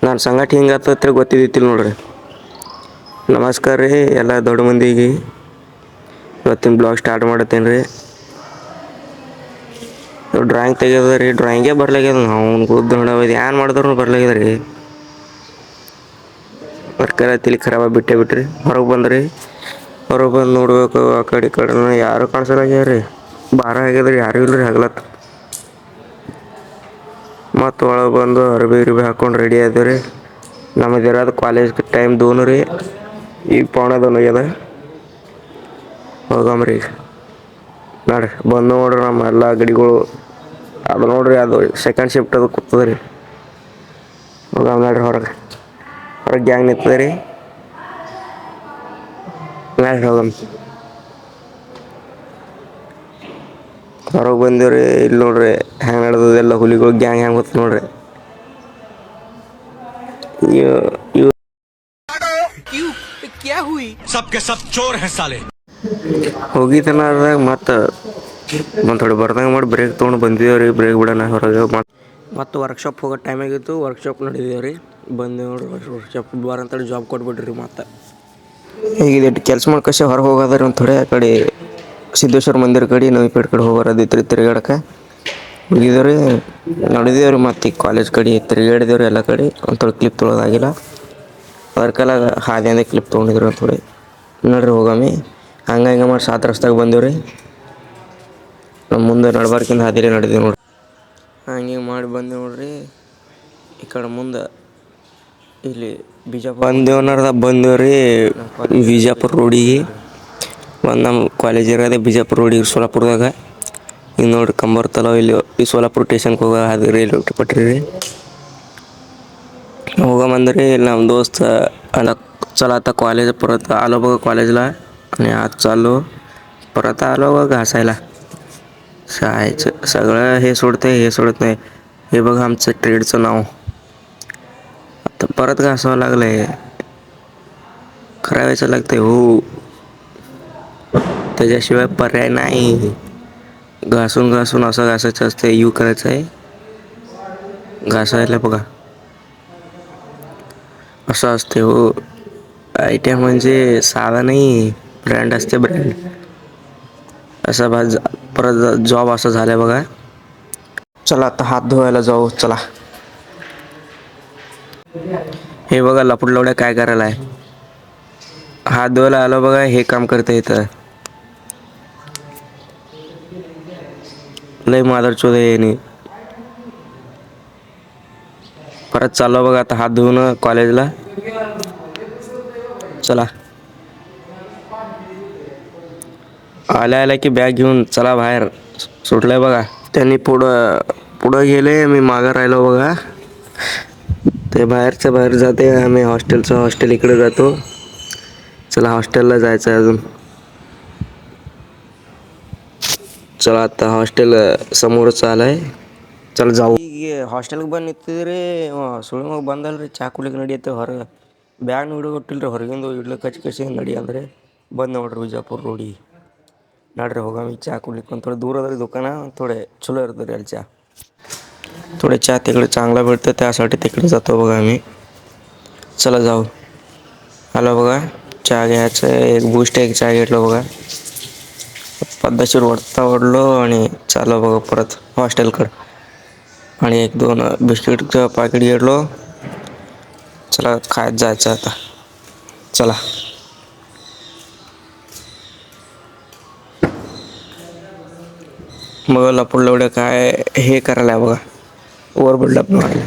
ನಾನು ಸಂಗಟ ಹಿಂಗೆ ಗೊತ್ತಿದ್ದಿತ್ತಿಲ್ಲ ನೋಡ್ರಿ. ನಮಸ್ಕಾರ ರೀ ಎಲ್ಲ ದೊಡ್ಡ ಮಂದಿಗೆ. ಇವತ್ತಿನ ಬ್ಲಾಗ್ ಸ್ಟಾರ್ಟ್ ಮಾಡತ್ತೇನೆ ರೀ. ಡ್ರಾಯಿಂಗ್ ತೆಗೆದ ರೀ, ಡ್ರಾಯಿಂಗೇ ಬರ್ಲಾಗ್ಯದ. ಅವ್ನು ಏನ್ ಮಾಡಿದ್ರು ಬರ್ಲಾಗ್ಯದ ರೀ. ಬರ್ಕರ ತಲಿ ಖರಾಬ ಬಿಟ್ಟೇ ಹೊರಗೆ ಬಂದ್ರಿ. ಹೊರಗೆ ಬಂದು ನೋಡ್ಬೇಕು, ಆ ಕಡೆ ಈ ಕಡೆ ಯಾರು ಕಾಣಸಲಾಗ್ಯಾರ್ರಿ. ಬಾರ ಆಗ್ಯದ್ರಿ, ಯಾರು ಇಲ್ರಿ ಹಗಲತ್. ಮತ್ತು ಒಳಗೆ ಬಂದು ಅರ್ಬಿ ಹಾಕ್ಕೊಂಡು ರೆಡಿ ಆದವ್ರಿ. ನಮ್ಮದು ಇರೋದು ಕಾಲೇಜ್ ಟೈಮ್ ರೀ. ಈಗ 1:45 ಆಗ್ಯದ. ಹೋಗಮ್ರಿ ಈಗ ನೋಡ್ರಿ. ಬಂದು ನೋಡ್ರಿ ನಮ್ಮ ಎಲ್ಲ ಗಡಿಗಳು. ಅದು ನೋಡ್ರಿ, ಅದು ಸೆಕೆಂಡ್ ಶಿಫ್ಟ್ ಅದು ಕೂತದ ರೀ. ಹೋಗಮ್ ನೋಡ್ರಿ ಹೊರಗೆ ಗ್ಯಾಂಗ್ ನಿಂತದ ರೀ. ಹೋಗಮ್ ಹೊರಗೆ ಬಂದೇವ್ರಿ. ಇಲ್ಲಿ ನೋಡ್ರಿ ಹೆಂಗೆ ನಡ್ದದ ಎಲ್ಲ ಹುಲಿಗಳು ಗ್ಯಾಂಗ್ ಹೆಂಗೆ ಗೊತ್ತ ನೋಡ್ರಿ. ಹೋಗಿತನದಾಗ ಮತ್ತು ಥೋಡೆ ಬರ್ದಂಗೆ ಮಾಡಿ ಬ್ರೇಕ್ ತೊಗೊಂಡು ಬಂದಿದ್ದೇವ್ರಿ. ಬ್ರೇಕ್ ಬಿಡೋಣ ಹೊರಗೆ ಮತ್ತು ವರ್ಕ್ಶಾಪ್ ಹೋಗೋ ಟೈಮ್ ಆಗಿತ್ತು. ವರ್ಕ್ಶಾಪ್ ನಡೆದಿದ್ದೇವ್ರಿ. ಬಂದು ನೋಡ್ರಿ ವರ್ಕ್ಶಾಪ್ ಅಂತೇಳಿ ಜಾಬ್ ಕೊಟ್ಬಿಟ್ರಿ. ಮತ್ತು ಹೀಗೆ ಕೆಲಸ ಮಾಡ್ಕೇಸಿ ಹೊರಗೆ ಹೋಗೋದ್ರಿ. ಒಂದು ಥೋಡೆ ಆ ಕಡೆ ಸಿದ್ದೇಶ್ವರ ಮಂದಿರ ಕಡೆ, ನವಿಪೇಟೆ ಕಡೆ ಹೋಗೋರದಿತ್ತು ತಿರುಗಾಡಕ್ಕೆ ಹೋಗಿದ್ದೇವ್ರಿ. ನೋಡಿದೇವ್ರಿ. ಮತ್ತು ಈ ಕಾಲೇಜ್ ಕಡೆ ತಿರುಗಾಡಿದೇವ್ರಿ. ಎಲ್ಲ ಕಡೆ ಒಂದು ಥೋಡೆ ಕ್ಲಿಪ್ ತೊಗೊಳೋದಾಗಿಲ್ಲ. ಅದ್ರ ಕಾಲಾಗ ಹಾದಿಯಿಂದ ಕ್ಲಿಪ್ ತೊಗೊಂಡಿದ್ರು ಒಂದು ಥೋಡೆ. ನೋಡ್ರಿ ಹೋಗಾಮಿ ಹಂಗೆ ಮಾಡಿ ಸಾತ್ ರಸ್ತೆಗೆ ಬಂದೇವ್ರಿ. ನಮ್ಮ ಮುಂದೆ ನಡ್ಬಾರ್ಕಿಂದ ಹಾದಿಲೇ ನಡೆದೀವಿ ನೋಡ್ರಿ. ಹಂಗೆ ಮಾಡಿ ಬಂದೆ ನೋಡ್ರಿ. ಈ ಕಡೆ ಮುಂದೆ ಇಲ್ಲಿ ಬಿಜಾಪುರ ಬಂದೇವ್ರಿ. ಬಿಜಾಪುರ ರೋಡಿಗೆ ಒಂದು ನಮ್ಮ ಕಾಲೇಜ್ ಇರೋದೇ ಬಿಜಾಪುರ ರೋಡಿಗೆ, ಸೋಲಾಪುರದಾಗ. ಈಗ ನೋಡ್ರಿ ಕಂಬರ್ತಲ್ಲ ಇಲ್ಲಿ ಈ ಸೋಲಾಪುರ ಸ್ಟೇಷನ್ಗೆ ಹೋಗೋ ಹಾದಿ ರೈಲ್ವೆ ಪಟ್ರಿ ರೀ. ಹೋಗಂಬಂದ್ರಿ. ಇಲ್ಲಿ ನಮ್ಮ ದೋಸ್ತ ಅಲ್ಲ चला कॉलेज परत आलो बघा कॉलेजला. आणि आज चाललो परत आलो बघा घासायला. शाळेचं सगळं हे सोडते, हे सोडत नाही. हे बघा आमचं ट्रेडचं नाव. आता परत घासावं लागलंय. करायचं लागतंय हो, त्याच्याशिवाय पर्याय नाही. घासून असं घासायचं असतं. यू करायचं आहे घासायला बघा. असं असते हो. आयटीआय म्हणजे साधा नाही, ब्रँड असते ब्रँड. असा परत जॉब असं झालाय बघा. चला आता हात धुवायला जाऊ. चला. हे बघा लपूड लवड्या काय करायला आहे. हात धुवायला आलो बघा. हे काम करते इथं. लय मादरचोद आहे यांनी. परत चाललो बघा आता हात धुवून कॉलेजला. चला. आल्या की बॅग घेऊन चला बाहेर. सुटलंय बघा. त्यांनी पुढं गेले, मी मागं राहिलो बघा. ते बाहेरच्या बाहेर जाते, आम्ही हॉस्टेल इकडे जातो. चला हॉस्टेलला जायचं आहे अजून. चला आता हॉस्टेल समोरच आलंय. चला जाऊ. ಈಗ ಹಾಸ್ಟೆಲ್ಗೆ ಬಂದು ನಿಂತಿದ್ರಿ. ಸುಳ್ಳು ಬಂದಲ್ರಿ. ಚಾ ಕುಡ್ಲಿಕ್ಕೆ ನಡೆಯುತ್ತೆ ಹೊರಗೆ. ಬ್ಯಾಗ್ ಹಿಡಿಗೊಟ್ಟಿಲ್ರಿ. ಹೊರಗಿಂದು ಇಡ್ಲಿಕ್ಕೆ ಕಚ್ಚಿ ನಡಿ ಅಂದರೆ ಬಂದು ನೋಡ್ರಿ ಬಿಜಾಪುರ ರೋಡಿ. ನಡ್ರಿ ಹೋಗಾಮಿ ಚಾ कुडलिಕ್ಕೆ. ಒಂದು थोडे दूर अदरी दुकान. थोडे चलो इरतं रे चहा. थोडे चहा तिकडे चांगला भेटतं, त्यासाठी तिकडे जातो बघा आम्ही. चला जाऊ. आलो बघा. चहा घ्यायचं. एक बूस्ट एक चहा घेतलो बघा. पद्धतशीर ओढलो आणि चाललो बघा परत हॉस्टेलकडं. आणि 1-2 बिस्किटचं पाकिट घेतलो. चला खायत जायचं आता. चला. मग लपूड लवड्या काय हे करायला बघा. ओव्हर बिल्डअप मारले.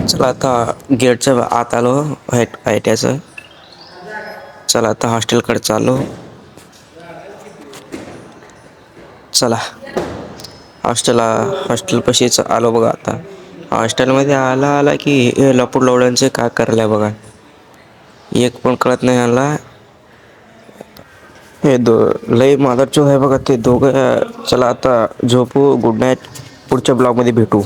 चला आता गेटच्या आत आलो आयटीआयचं. चला आता हॉस्टेलकडे चाललो. चला हॉस्टेलपाशीच आलो बघा आता. हॉस्टेलमध्ये आला की हे लपूड लवड्यांचे काय करायला बघा. एक पण कळत नाही ह्याला. हे लय मादरचोद आहे बघा ते दोघं. चला आता झोपू. Good night. पुढच्या ब्लॉगमध्ये भेटू.